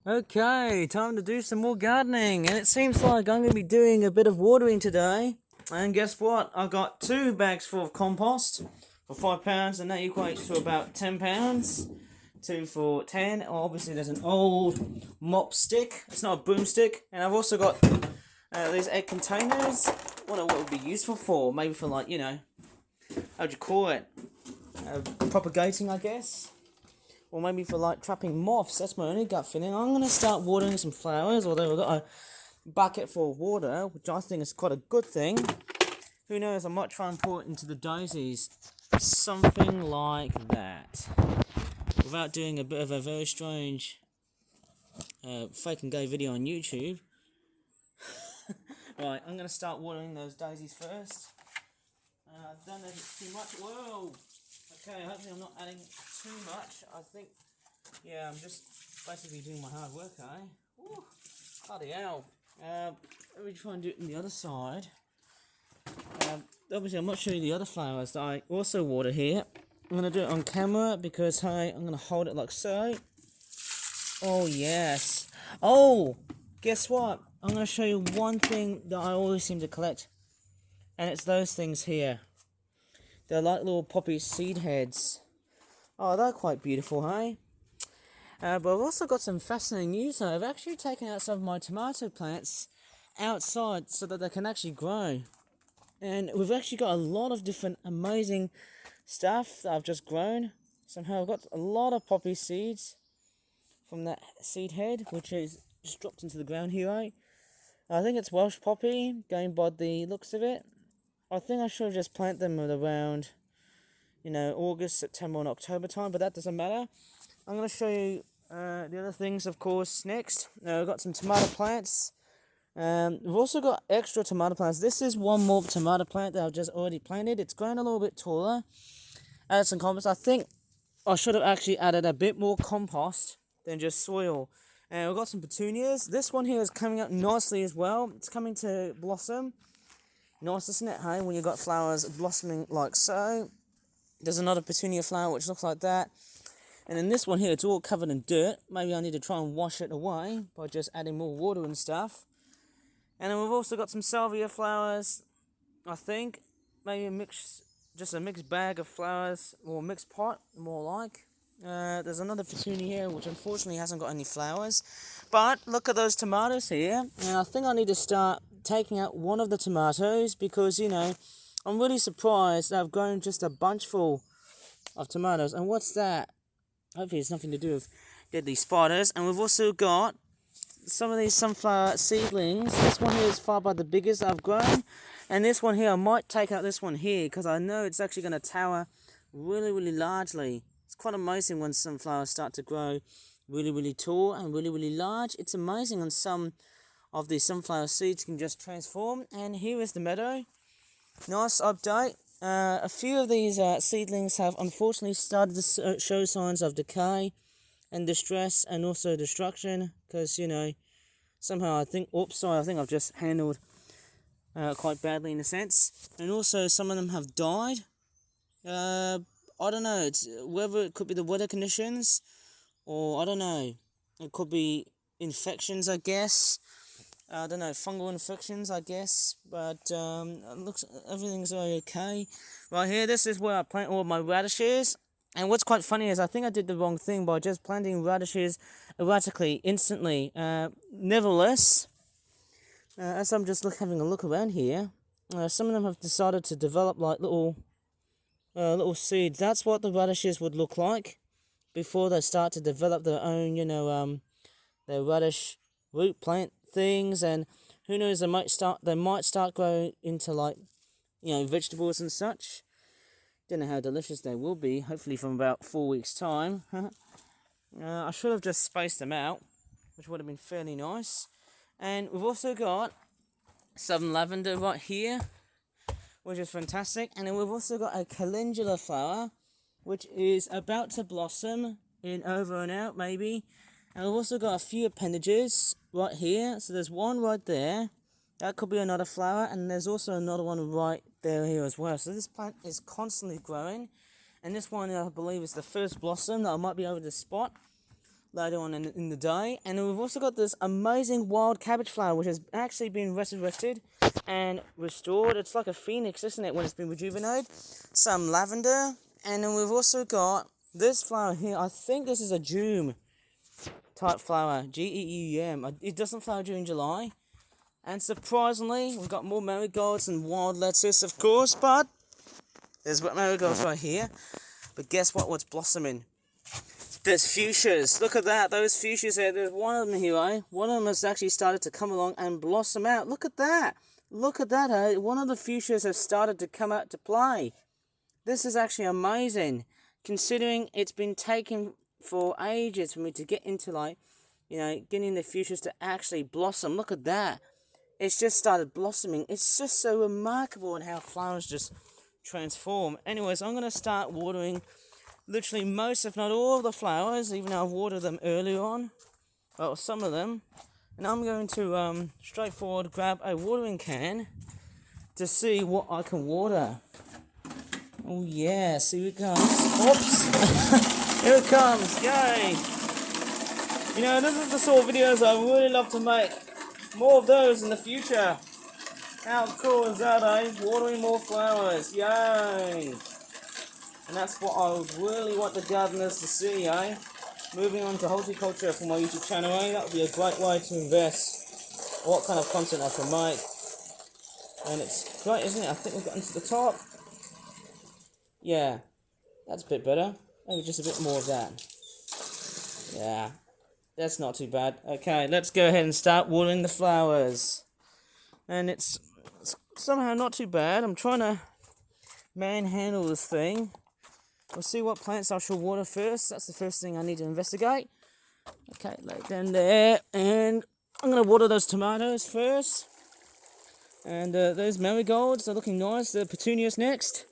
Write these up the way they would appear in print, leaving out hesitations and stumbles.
Okay, time to do some more gardening, and it seems like I'm going to be doing a bit of watering today. And guess what? I got 2 bags full of compost for £5, and that equates to about £10. 2 for 10. Obviously, there's an old mop stick. It's not a broomstick, and I've also got these egg containers. What would be useful for? Maybe for how'd you call it? Propagating, I guess. Or maybe for trapping moths. That's my only gut feeling. I'm going to start watering some flowers, although I've got a bucket full of water, which I think is quite a good thing. Who knows, I might try and pour it into the daisies. Something like that. Without doing a bit of a very strange fake and gay video on YouTube. Right, I'm going to start watering those daisies first. Don't know if it's too much. Whoa! Okay, hopefully I'm not adding too much. I think, yeah, I'm just basically doing my hard work, eh? Ooh, bloody hell. Let me try and do it on the other side. Obviously, I'm not showing you the other flowers that I also water here. I'm going to do it on camera because, hey, I'm going to hold it like so. Oh, yes. Oh, guess what? I'm going to show you one thing that I always seem to collect. And it's those things here. They're like little poppy seed heads. Oh, they're quite beautiful, hey? But I've also got some fascinating news. I've actually taken out some of my tomato plants outside so that they can actually grow. And we've actually got a lot of different amazing stuff that I've just grown. Somehow I've got a lot of poppy seeds from that seed head, which is just dropped into the ground here, right? I think it's Welsh poppy, going by the looks of it. I think I should have just planted them at around, August, September and October time, but that doesn't matter. I'm going to show you the other things, of course, next. We've got some tomato plants. We've also got extra tomato plants. This is one more tomato plant that I've just already planted. It's grown a little bit taller. Added some compost. I think I should have actually added a bit more compost than just soil. And we've got some petunias. This one here is coming up nicely as well. It's coming to blossom. Nice, isn't it, hey? When you've got flowers blossoming like so. There's another petunia flower which looks like that. And then this one here, it's all covered in dirt. Maybe I need to try and wash it away by just adding more water and stuff. And then we've also got some salvia flowers, I think. Maybe just a mixed bag of flowers, or a mixed pot, more like. There's another petunia here, which unfortunately hasn't got any flowers. But look at those tomatoes here. And I think I need to start taking out one of the tomatoes because, I'm really surprised that I've grown just a bunch full of tomatoes. And what's that? Hopefully it's nothing to do with deadly spiders. And we've also got some of these sunflower seedlings. This one here is far by the biggest I've grown. And this one here, I might take out this one here because I know it's actually going to tower really, really largely. It's quite amazing when sunflowers start to grow really, really tall and really, really large. It's amazing when some of these sunflower seeds can just transform. And here is the meadow. Nice update. A few of these seedlings have unfortunately started to show signs of decay and distress and also destruction because, somehow I think I've just handled quite badly in a sense. And also some of them have died. I don't know, it's whether it could be the weather conditions or I don't know. It could be infections, I guess. I don't know, fungal infections, I guess, but looks everything's okay. Right here, this is where I plant all of my radishes. And what's quite funny is I think I did the wrong thing by just planting radishes erratically, instantly. Nevertheless, as I'm just having a look around here, some of them have decided to develop like little seeds. That's what the radishes would look like before they start to develop their own, their radish root plant things, and who knows, they might start growing into vegetables and such. Don't know how delicious they will be, hopefully from about 4 weeks time. I should have just spaced them out, which would have been fairly nice. And we've also got some lavender right here, which is fantastic. And then we've also got a calendula flower, which is about to blossom in over and out maybe. And we've also got a few appendages right here. So there's one right there. That could be another flower. And there's also another one right there here as well. So this plant is constantly growing. And this one, I believe, is the first blossom that I might be able to spot. later on in the day. And we've also got this amazing wild cabbage flower, which has actually been resurrected and restored. It's like a phoenix, isn't it, when it's been rejuvenated? Some lavender. And then we've also got this flower here. I think this is a Geum type flower, Geum. It doesn't flower during July. And surprisingly, we've got more marigolds and wild lettuce, of course, but there's marigolds right here. But guess what? What's blossoming? There's fuchsias. Look at that. Those fuchsias there. There's one of them here, eh? One of them has actually started to come along and blossom out. Look at that. Look at that, eh? One of the fuchsias has started to come out to play. This is actually amazing, considering it's been taken for ages for me to get into, like, you know, getting the fuchsias to actually blossom. Look at that. It's just started blossoming. It's just so remarkable in how flowers just transform. Anyways, I'm going to start watering literally most, if not all, of the flowers, even though I've watered them earlier on. Well, some of them. And I'm going to straightforward grab a watering can to see what I can water. Oh yes, here it comes. Oops! Here it comes, yay! You know, this is the sort of videos I really love to make. More of those in the future. How cool is that, eh? Watering more flowers, yay! And that's what I really want the gardeners to see, eh? Moving on to horticulture for my YouTube channel, eh? That would be a great way to invest what kind of content I can make. And it's great, isn't it? I think we've gotten to the top. Yeah, that's a bit better. Maybe just a bit more of that. Yeah, that's not too bad. Okay, let's go ahead and start watering the flowers. And it's somehow not too bad. I'm trying to manhandle this thing. We'll see what plants I shall water first. That's the first thing I need to investigate. Okay, lay it down there. And I'm going to water those tomatoes first. And those marigolds are looking nice. The petunias next.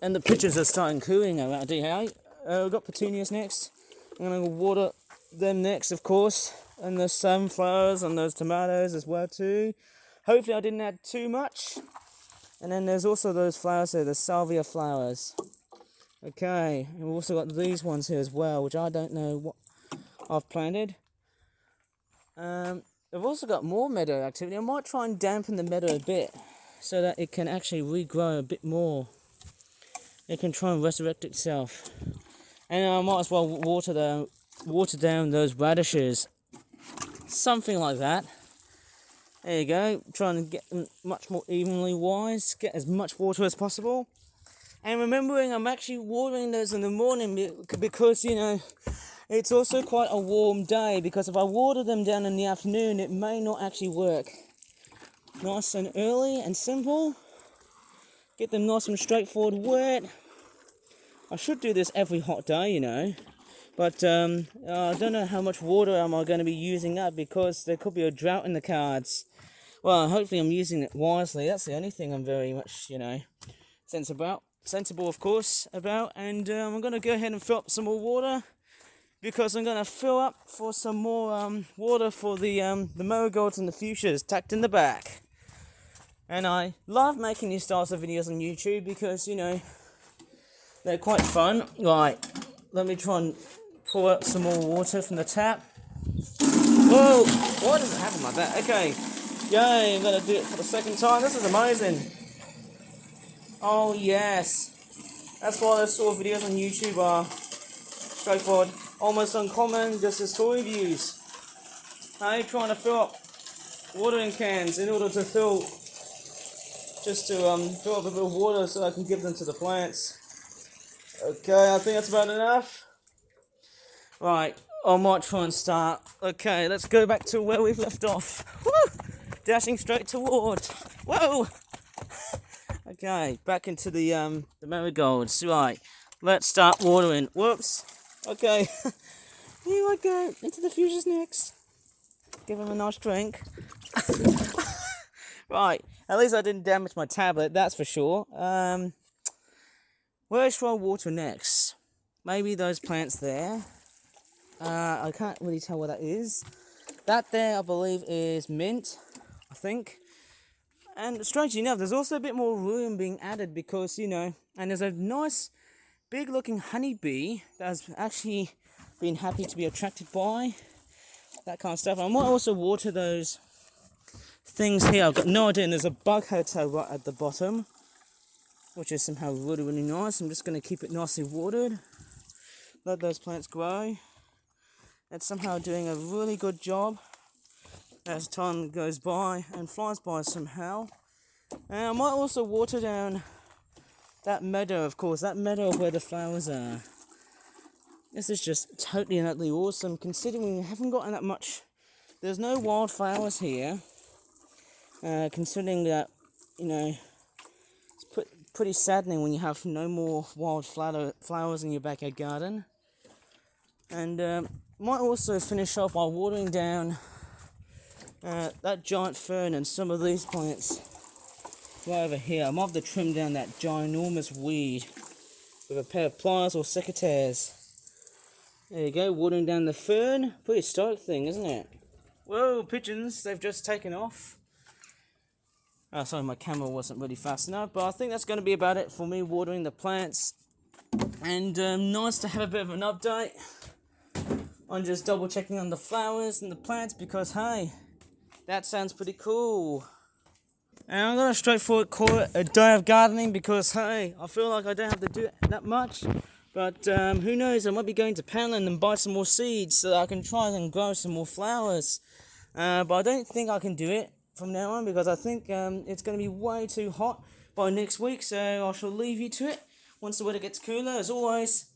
And the pictures are starting cooling around here. We've got petunias next. I'm going to water them next, of course. And the sunflowers and those tomatoes as well too. Hopefully I didn't add too much. And then there's also those flowers here, the salvia flowers. Okay, and we've also got these ones here as well, which I don't know what I've planted. I've also got more meadow activity. I might try and dampen the meadow a bit so that it can actually regrow a bit more. It can try and resurrect itself. And I might as well water down those radishes. Something like that. There you go. Trying to get them much more evenly wise. Get as much water as possible. And remembering I'm actually watering those in the morning because, you know, it's also quite a warm day. Because if I water them down in the afternoon, it may not actually work. Nice and early and simple. Get them nice and straightforward wet. I should do this every hot day, you know. But I don't know how much water am I going to be using up because there could be a drought in the cards. Well, hopefully I'm using it wisely. That's the only thing I'm very much, you know, sensible of course, about. And I'm going to go ahead and fill up some more water because I'm going to fill up for some more water for the marigolds and the fuchsias tucked in the back. And I love making these styles of videos on YouTube because, you know, they're quite fun. Right, let me try and pour out some more water from the tap. Whoa, why does it happen like that? Okay, yay, I'm going to do it for the second time. This is amazing. Oh yes, that's why those sort of videos on YouTube are straightforward, almost uncommon, just as toy reviews. Hey, trying to fill up watering cans in order to fill up a bit of water so I can give them to the plants. Okay, I think that's about enough. Right, I might try and start. Okay, let's go back to where we've left off. Woo! Dashing straight toward. Whoa! Okay, back into the marigolds. Right, let's start watering. Whoops. Okay, here I go. Into the fuchsias next. Give them a nice drink. Right, at least I didn't damage my tablet, that's for sure. Where should I water next? Maybe those plants there. I can't really tell what that is. That there, I believe, is mint, I think. And strangely enough, there's also a bit more room being added because, you know, and there's a nice big looking honeybee that's actually been happy to be attracted by. That kind of stuff. I might also water those things here. I've got no idea, and there's a bug hotel right at the bottom, which is somehow really, really nice. I'm just going to keep it nicely watered. Let those plants grow. It's somehow doing a really good job as time goes by and flies by somehow. And I might also water down that meadow, of course, that meadow where the flowers are. This is just totally and utterly awesome, considering we haven't gotten that much. There's no wildflowers here, considering that, you know, it's pretty saddening when you have no more wild flowers in your backyard garden. And might also finish off by watering down that giant fern and some of these plants right over here. I might have to trim down that ginormous weed with a pair of pliers or secateurs. There you go, watering down the fern. Pretty stoic thing, isn't it? Whoa, pigeons, they've just taken off. Oh, sorry, my camera wasn't really fast enough, but I think that's going to be about it for me watering the plants. And nice to have a bit of an update on just double checking on the flowers and the plants, because hey, that sounds pretty cool. And I'm going to straightforward call it a day of gardening, because hey, I feel like I don't have to do that much. But who knows, I might be going to Poundland and buy some more seeds so that I can try and grow some more flowers. But I don't think I can do it from now on, because I think it's going to be way too hot by next week. So I shall leave you to it once the weather gets cooler. As always,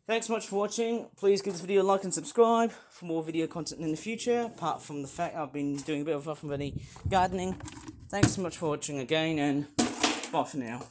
thanks so much for watching. Please give this video a like and subscribe for more video content in the future, apart from the fact I've been doing a bit of rough and ready gardening. Thanks so much for watching again, and bye for now.